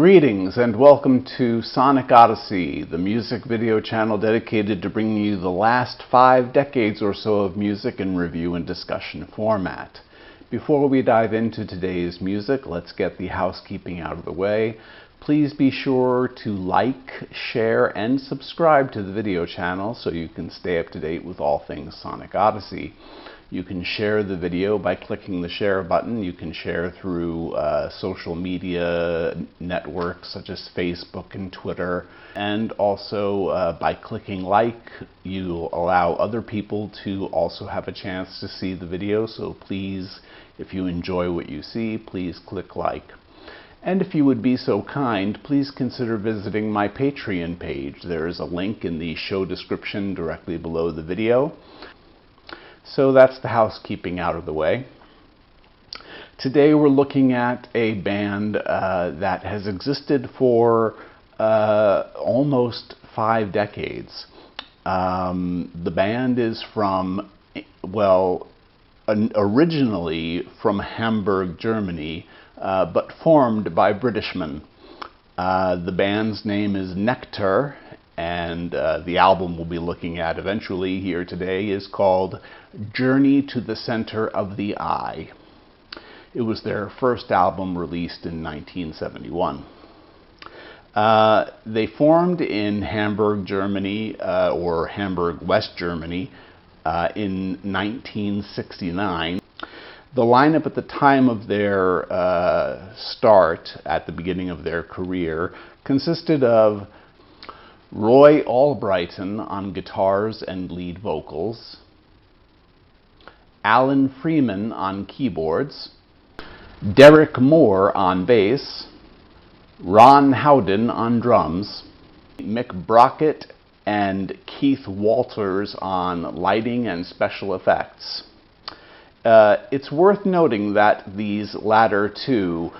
Greetings and welcome to Sonic Odyssey, the music video channel dedicated to bringing you the last 5 decades or so of music in review and discussion format. Before we dive into today's music, let's get the housekeeping out of the way. Please be sure to like, share, and subscribe to the video channel so you can stay up to date with all things Sonic Odyssey. You can share the video by clicking the share button. You can share through social media networks such as Facebook and Twitter. And also by clicking like, you allow other people to also have a chance to see the video. So please, if you enjoy what you see, please click like. And if you would be so kind, please consider visiting my Patreon page. There is a link in the show description directly below the video. So that's the housekeeping out of the way. Today we're looking at a band that has existed for almost 5 decades. The band is from, originally from Hamburg, Germany, but formed by Britishmen. The band's name is Nektar, and the album we'll be looking at eventually here today is called Journey to the Center of the Eye. It was their first album released in 1971. They formed in Hamburg, Germany, or Hamburg, West Germany, in 1969. The lineup at the time of their start, at the beginning of their career, consisted of Roy Albrighton on guitars and lead vocals, Alan Freeman on keyboards, Derek Moore on bass, Ron Howden on drums, Mick Brockett and Keith Walters on lighting and special effects. It's worth noting that these latter two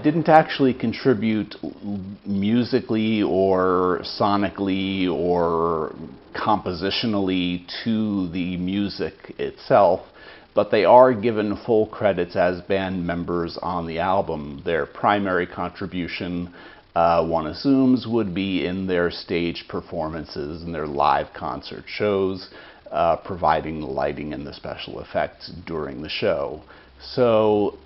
didn't actually contribute musically or sonically or compositionally to the music itself, but they are given full credits as band members on the album. Their primary contribution, one assumes, would be in their stage performances and their live concert shows, providing the lighting and the special effects during the show. So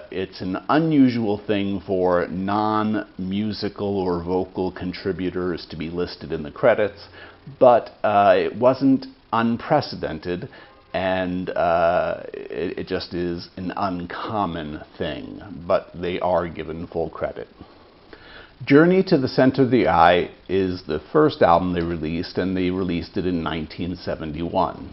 it's an unusual thing for non-musical or vocal contributors to be listed in the credits, but it wasn't unprecedented, and it just is an uncommon thing, but they are given full credit. Journey to the Center of the Eye is the first album they released, and they released it in 1971.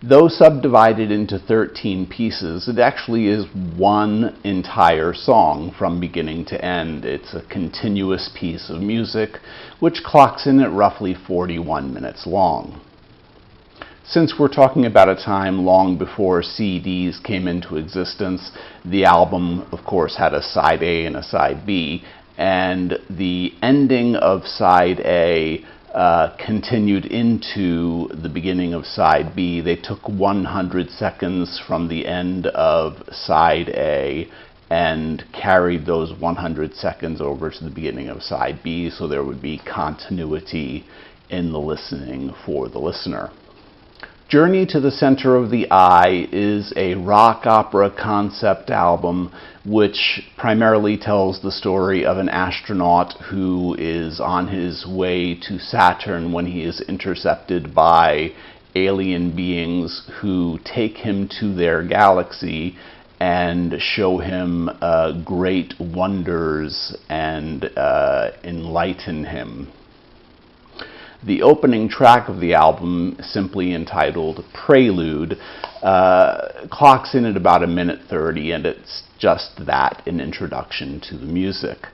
Though subdivided into 13 pieces, it actually is one entire song from beginning to end. It's a continuous piece of music, which clocks in at roughly 41 minutes long. Since we're talking about a time long before CDs came into existence, the album, of course, had a side A and a side B, and the ending of side A continued into the beginning of side B. They took 100 seconds from the end of side A and carried those 100 seconds over to the beginning of side B, so there would be continuity in the listening for the listener. Journey to the Center of the Eye is a rock opera concept album which primarily tells the story of an astronaut who is on his way to Saturn when he is intercepted by alien beings who take him to their galaxy and show him great wonders and enlighten him. The opening track of the album, simply entitled Prelude, clocks in at about 1:30, and it's just that, an introduction to the music.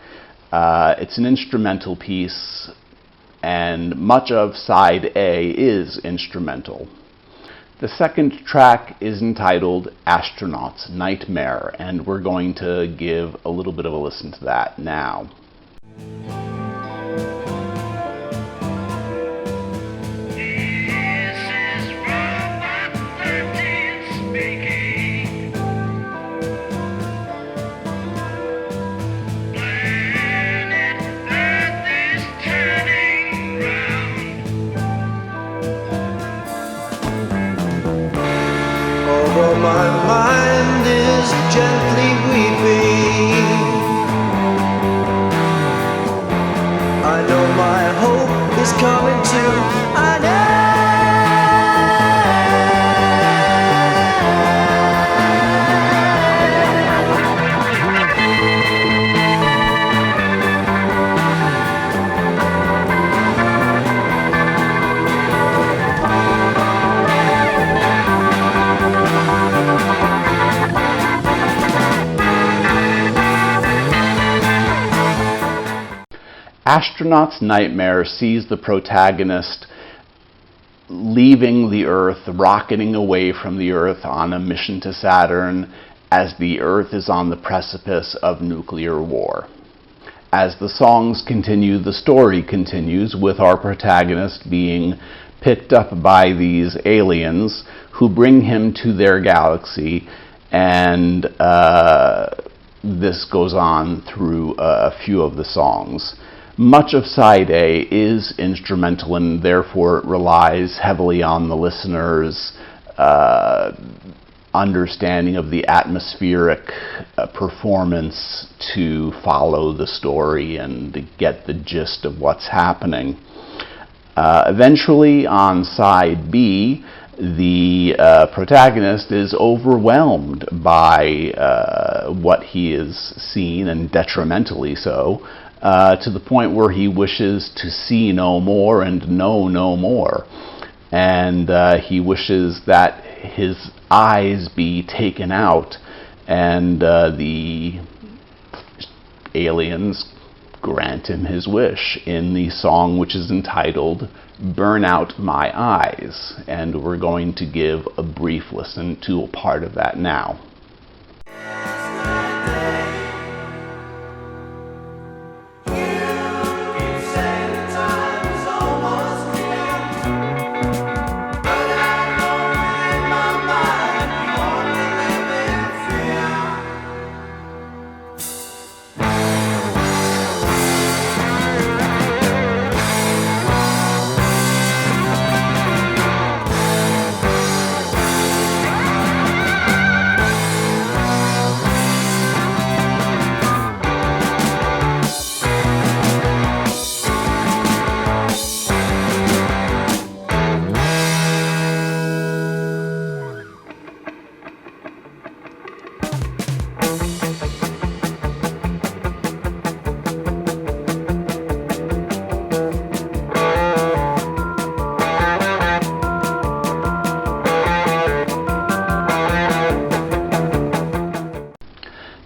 It's an instrumental piece, and much of side A is instrumental. The second track is entitled Astronaut's Nightmare, and we're going to give a little bit of a listen to that now. Speaking. is coming too. I know. Astronaut's Nightmare sees the protagonist leaving the Earth, rocketing away from the Earth on a mission to Saturn as the Earth is on the precipice of nuclear war. As the songs continue, the story continues with our protagonist being picked up by these aliens who bring him to their galaxy, and this goes on through a few of the songs. Much of side A is instrumental and therefore it relies heavily on the listener's understanding of the atmospheric performance to follow the story and to get the gist of what's happening. Eventually, on side B, the protagonist is overwhelmed by what he has seen, and detrimentally so, to the point where he wishes to see no more and know no more. And he wishes that his eyes be taken out, and the aliens grant him his wish in the song which is entitled "Burn Out My Eyes," and we're going to give a brief listen to a part of that now.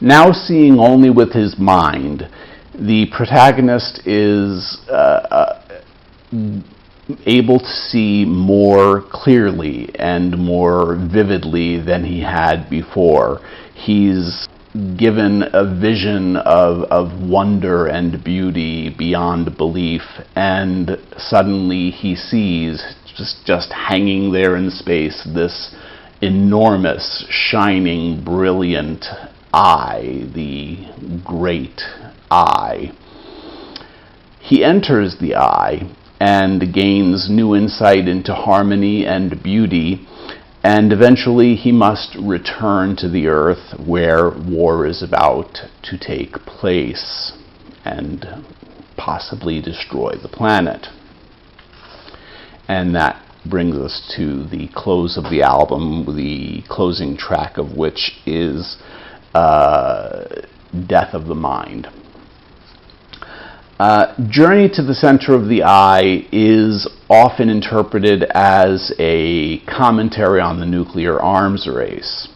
Now seeing only with his mind, the protagonist is able to see more clearly and more vividly than he had before. He's given a vision of wonder and beauty beyond belief, and suddenly he sees, just hanging there in space, this enormous, shining, brilliant eye, the great eye. He enters the eye and gains new insight into harmony and beauty, and eventually he must return to the Earth where war is about to take place and possibly destroy the planet. And that brings us to the close of the album, the closing track of which is Death of the Mind. Journey to the Center of the Eye is often interpreted as a commentary on the nuclear arms race.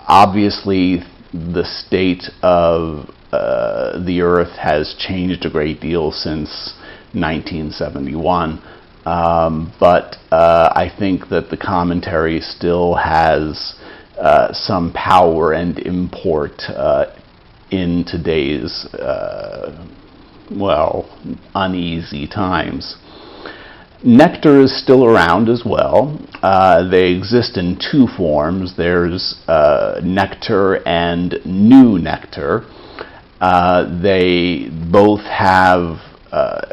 Obviously, the state of the Earth has changed a great deal since 1971. But I think that the commentary still has some power and import in today's, uneasy times. Nektar is still around as well. They exist in two forms. There's Nektar and New Nektar. They both have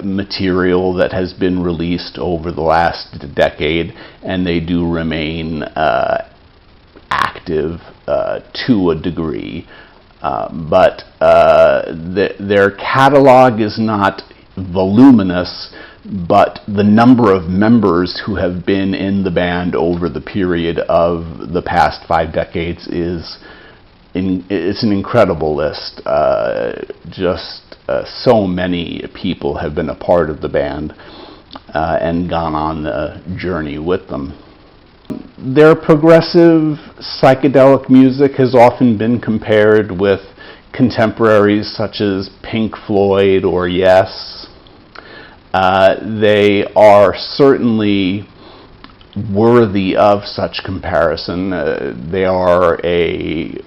material that has been released over the last decade, and they do remain active to a degree. Their catalog is not voluminous, but the number of members who have been in the band over the period of the past 5 decades it's an incredible list. So many people have been a part of the band and gone on the journey with them. Their progressive psychedelic music has often been compared with contemporaries such as Pink Floyd or Yes. They are certainly worthy of such comparison. They are a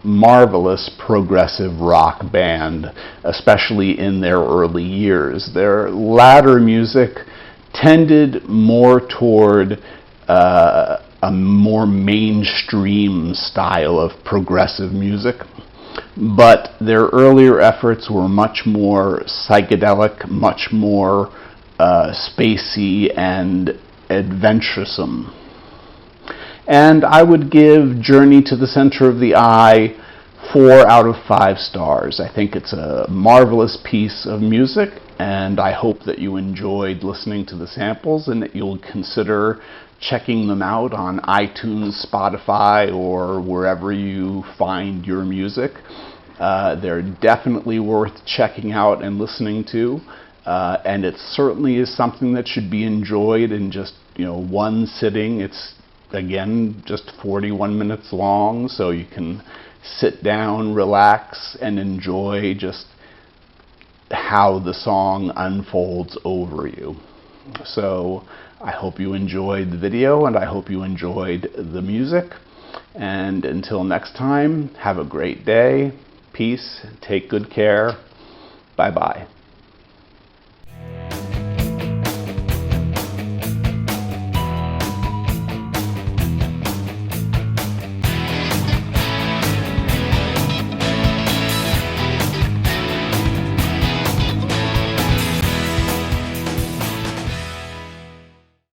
marvelous progressive rock band, especially in their early years. Their latter music tended more toward a more mainstream style of progressive music, but their earlier efforts were much more psychedelic, much more spacey and adventuresome. And I would give Journey to the Center of the Eye 4 out of 5 stars. I think it's a marvelous piece of music, and I hope that you enjoyed listening to the samples and that you'll consider checking them out on iTunes, Spotify, or wherever you find your music. They're definitely worth checking out and listening to, and it certainly is something that should be enjoyed in just one sitting. It's again just 41 minutes long, so you can sit down, relax, and enjoy just how the song unfolds over you. So I hope you enjoyed the video, and I hope you enjoyed the music. And until next time, have a great day. Peace. Take good care. Bye-bye.